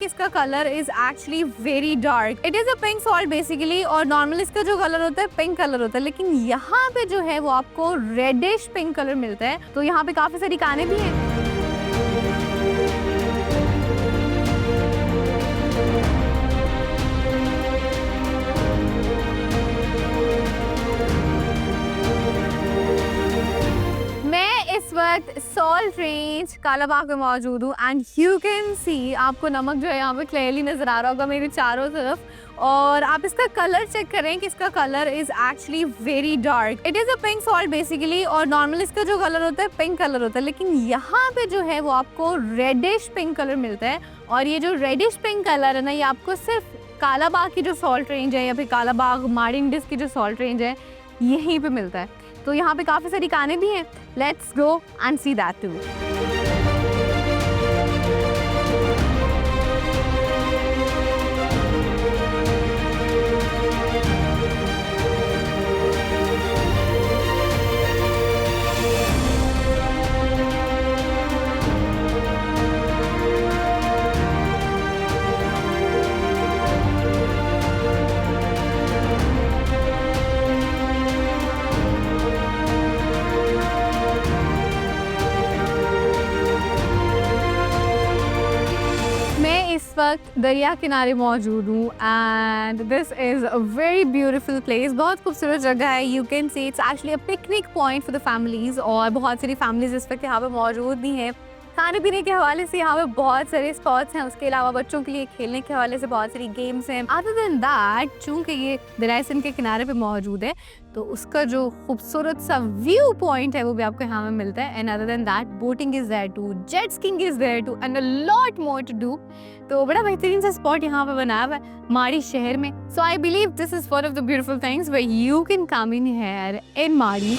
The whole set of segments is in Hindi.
इसका colour is actually very dark. It is a pink salt basically, और नॉर्मल इसका जो कलर होता है पिंक कलर होता है, लेकिन यहाँ पे जो है वो आपको रेडिश पिंक कलर मिलता है। तो यहाँ पे काफी सारी कानें भी हैं। इस वक्त सॉल्ट रेंज कालाबाग में मौजूद हूँ एंड यू कैन सी, आपको नमक जो है यहाँ पे क्लियरली नजर आ रहा होगा मेरे चारों तरफ। और आप इसका कलर चेक करें कि इसका colour is actually very dark. It is a pink salt basically, और नॉर्मल इसका जो कलर होता है पिंक कलर होता है, लेकिन यहाँ पे जो है वो आपको रेडिश पिंक कलर मिलता है। और ये जो रेडिश पिंक कलर है ना, ये आपको सिर्फ कालाबाग की जो सॉल्ट रेंज है या फिर कालाबाग मार्डिन की जो सॉल्ट रेंज है यहीं पे मिलता है। तो यहाँ पे काफी सारी कानें भी हैं। Let's go and see that too. इस वक्त दरिया किनारे मौजूद हूँ and this is a very beautiful place. बहुत खूबसूरत जगह है। You can see it's actually a picnic point for the families, और बहुत सारी फैमिलीज इस वक्त यहाँ पे मौजूद भी हैं। खाने पीने के हवाले से यहाँ पे बहुत सारे स्पॉट्स हैं, उसके अलावा बच्चों के लिए खेलने के हवाले से बहुत सारी गेम्स हैं। अदर देन दैट, चूँकि ये दरिया सिंध के किनारे पे मौजूद है तो उसका जो खूबसूरत सा व्यू पॉइंट है वो भी आपको यहाँ पे मिलता है। And other than that, boating is there too, jet skiing is there too and a lot more to do. तो बड़ा बेहतरीन सा स्पॉट यहाँ पे बनाया हुआ है माड़ी शहर में। So I believe this is one of the beautiful things where you can come in here in Madi.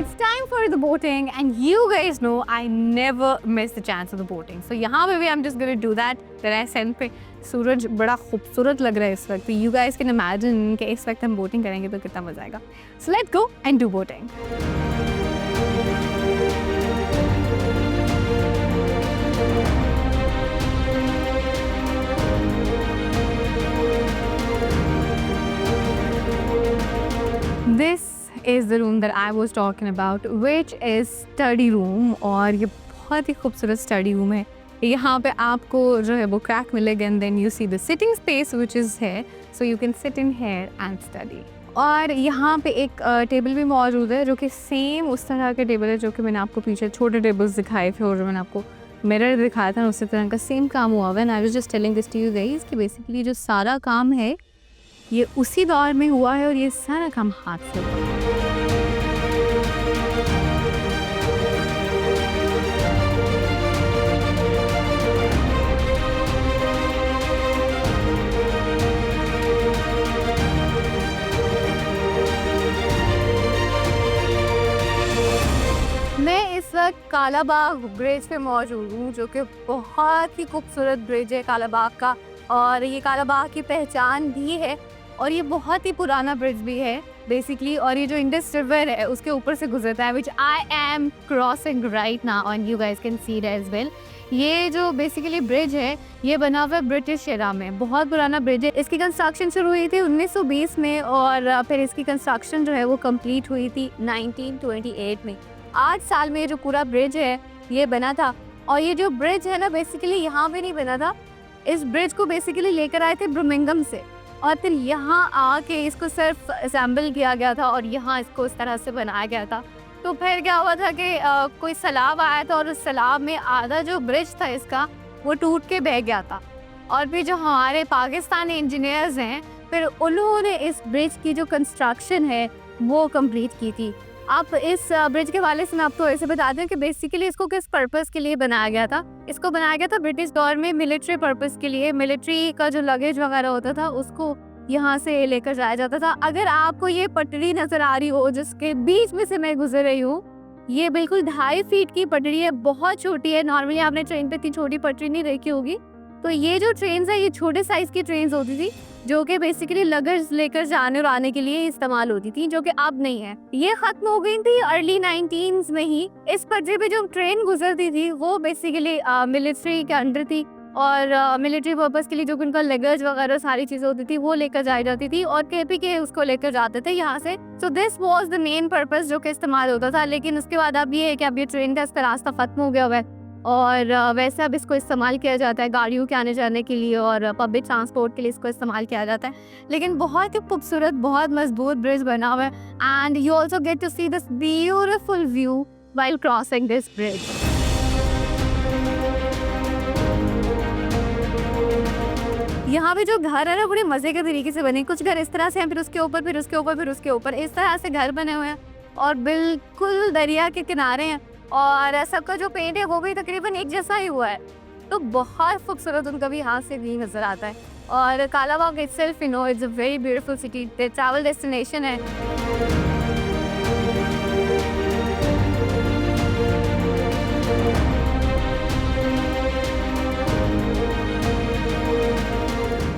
It's time for the boating and you guys know I never miss the chance of the boating. So यहाँ पे भी I'm just gonna do that. दरिया सिंध पे सूरज बड़ा खूबसूरत लग रहा है इस वक्त। You guys can imagine कि इस वक्त हम बोटिंग करेंगे तो कितना मजा आएगा। So let's go and do boating. This is the room that I was talking about, which is study room, और ये बहुत ही खूबसूरत स्टडी रूम है। यहाँ पे आपको जो है वो क्रैक मिलेगा and then you see the sitting space which is है, so you can sit in here and study. और यहाँ पे एक टेबल भी मौजूद है जो कि सेम उस तरह के टेबल है जो कि मैंने आपको पीछे छोटे टेबल्स दिखाए थे और जो मैंने आपको मिरर दिखाया था, उसी तरह का सेम काम हुआ हुआ है। I was just telling this to you guys कि बेसिकली जो सारा काम है ये उसी दौर में हुआ है और ये सारा काम हाथ से हुआ है। मैं इस वक्त कालाबाग ब्रिज पे मौजूद हूँ जो कि बहुत ही खूबसूरत ब्रिज है कालाबाग का, और ये कालाबाग की पहचान भी है और ये बहुत ही पुराना ब्रिज भी है बेसिकली। और ये जो इंडस रिवर है उसके ऊपर से गुजरता है, which I am crossing right now and you guys can see it as well. ये जो बेसिकली ब्रिज है ये बना हुआ है ब्रिटिश एरा में, बहुत पुराना ब्रिज है। इसकी कंस्ट्रक्शन शुरू हुई थी 1920 में और फिर इसकी कंस्ट्रक्शन जो है वो कंप्लीट हुई थी 1928 में। 8 साल में ये जो पूरा ब्रिज है ये बना था। और ये जो ब्रिज है ना बेसिकली यहाँ पे नहीं बना था, इस ब्रिज को बेसिकली लेकर आए थे ब्रमिंघम से और फिर यहाँ आके इसको सिर्फ असेंबल किया गया था और यहाँ इसको इस तरह से बनाया गया था। तो फिर क्या हुआ था कि कोई सैलाब आया था और उस सैलाब में आधा जो ब्रिज था इसका वो टूट के बह गया था। और फिर जो हमारे पाकिस्तानी इंजीनियर्स हैं फिर उन्होंने इस ब्रिज की जो कंस्ट्रक्शन है वो कंप्लीट की थी। आप इस ब्रिज के हवाले से मैं आपको ऐसे बता दूं कि बेसिकली इसको किस पर्पस के लिए बनाया गया था। इसको बनाया गया था ब्रिटिश दौर में मिलिट्री पर्पस के लिए। मिलिट्री का जो लगेज वगैरह होता था उसको यहाँ से लेकर जाया जाता था। अगर आपको ये पटरी नजर आ रही हो जिसके बीच में से मैं गुजर रही हूँ, ये बिल्कुल 2.5 फीट की पटरी है, बहुत छोटी है। नॉर्मली आपने ट्रेन पे इतनी छोटी पटरी नहीं देखी होगी, तो ये जो ट्रेन्स है, ये छोटे साइज़ की ट्रेन्स होती थी, जो कि बेसिकली लगेज लेकर जाने और आने के लिए इस्तेमाल होती थी, जो कि अब नहीं है। ये खत्म हो गई थी अर्ली 19s में ही। इस पटरी पे जो ट्रेन गुजरती थी वो बेसिकली मिलिट्री के अंडर थी, और मिलिट्री पर्पस के लिए जो उनका लगेज वगैरह सारी चीज़ें होती थी वो लेकर जाई जाती थी, और केपीके उसको लेकर जाते थे यहाँ से। So this was the main purpose जो कि इस्तेमाल होता था। लेकिन उसके बाद अब ये है कि अब ये ट्रेन का इसका रास्ता ख़त्म हो गया हुआ है, और वैसे अब इसको इस्तेमाल किया जाता है गाड़ियों के आने जाने के लिए, और पब्लिक ट्रांसपोर्ट के लिए इसको इस्तेमाल किया जाता है। लेकिन बहुत ही खूबसूरत, बहुत मजबूत ब्रिज बना हुआ है, and you also get to see this beautiful view while crossing this bridge. यहाँ पे जो घर है ना, बड़े मज़े के तरीके से बने। कुछ घर इस तरह से हैं, फिर उसके ऊपर, फिर उसके ऊपर, फिर उसके ऊपर, इस तरह से घर बने हुए हैं, और बिल्कुल दरिया के किनारे हैं, और सबका जो पेंट है वो भी तकरीबन एक जैसा ही हुआ है। तो बहुत खूबसूरत उनका भी यहाँ से भी नज़र आता है। और Kalabagh itself, you know, it's a very beautiful city, travel destination है।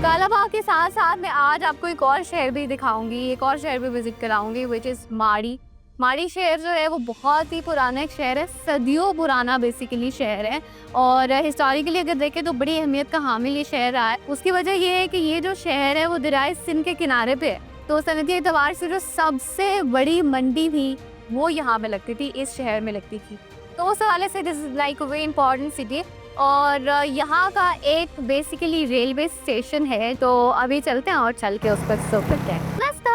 कालाबाग के साथ साथ मैं आज आपको एक और शहर भी दिखाऊंगी, एक और शहर भी विजिट कराऊंगी, विच इज़ माड़ी। माड़ी शहर जो है वो बहुत ही पुराना एक शहर है, सदियों पुराना बेसिकली शहर है, और हिस्टोरिकली अगर देखें तो बड़ी अहमियत का हामिल ये शहर रहा है। उसकी वजह ये है कि ये जो शहर है वो दरियाए सिंध के किनारे पे है, तो सनती एतबार से जो सबसे बड़ी मंडी थी वो यहाँ पे लगती थी, इस शहर में लगती थी। तो उस हवाले से this is like a very important city. और यहाँ का एक बेसिकली रेलवे स्टेशन है, तो अभी चलते हैं और चल के उस पर एक्सप्लोर करते हैं। लेट्स गो।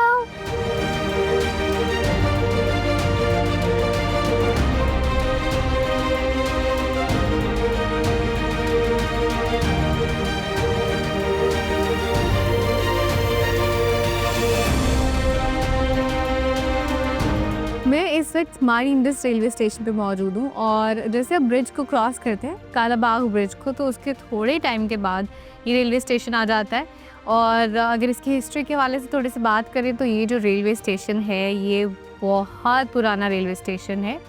मैं इस वक्त माड़ी इंडस रेलवे स्टेशन पे मौजूद हूँ, और जैसे आप ब्रिज को क्रॉस करते हैं, कालाबाग ब्रिज को, तो उसके थोड़े टाइम के बाद ये रेलवे स्टेशन आ जाता है। और अगर इसकी हिस्ट्री के हवाले से थोड़ी सी बात करें तो ये जो रेलवे स्टेशन है ये बहुत पुराना रेलवे स्टेशन है।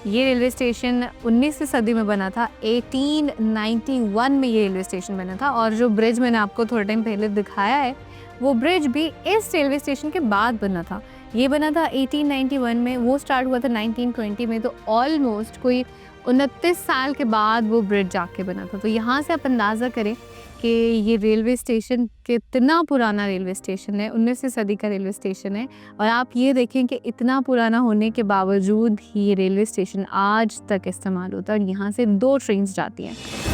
ये रेलवे स्टेशन 19वीं सदी में बना था, 1891 में ये रेलवे स्टेशन बना था। और जो ब्रिज मैंने आपको थोड़े टाइम पहले दिखाया है वो ब्रिज भी इस रेलवे स्टेशन के बाद बना था। ये बना था 1891 में, वो स्टार्ट हुआ था 1920 में, तो ऑलमोस्ट कोई 29 साल के बाद वो ब्रिज जाके बना था। तो यहाँ से आप अंदाज़ा करें कि ये रेलवे स्टेशन कितना पुराना रेलवे स्टेशन है, 19वीं सदी का रेलवे स्टेशन है। और आप ये देखें कि इतना पुराना होने के बावजूद ही ये रेलवे स्टेशन आज तक इस्तेमाल होता है, और यहाँ से 2 ट्रेन्स जाती हैं।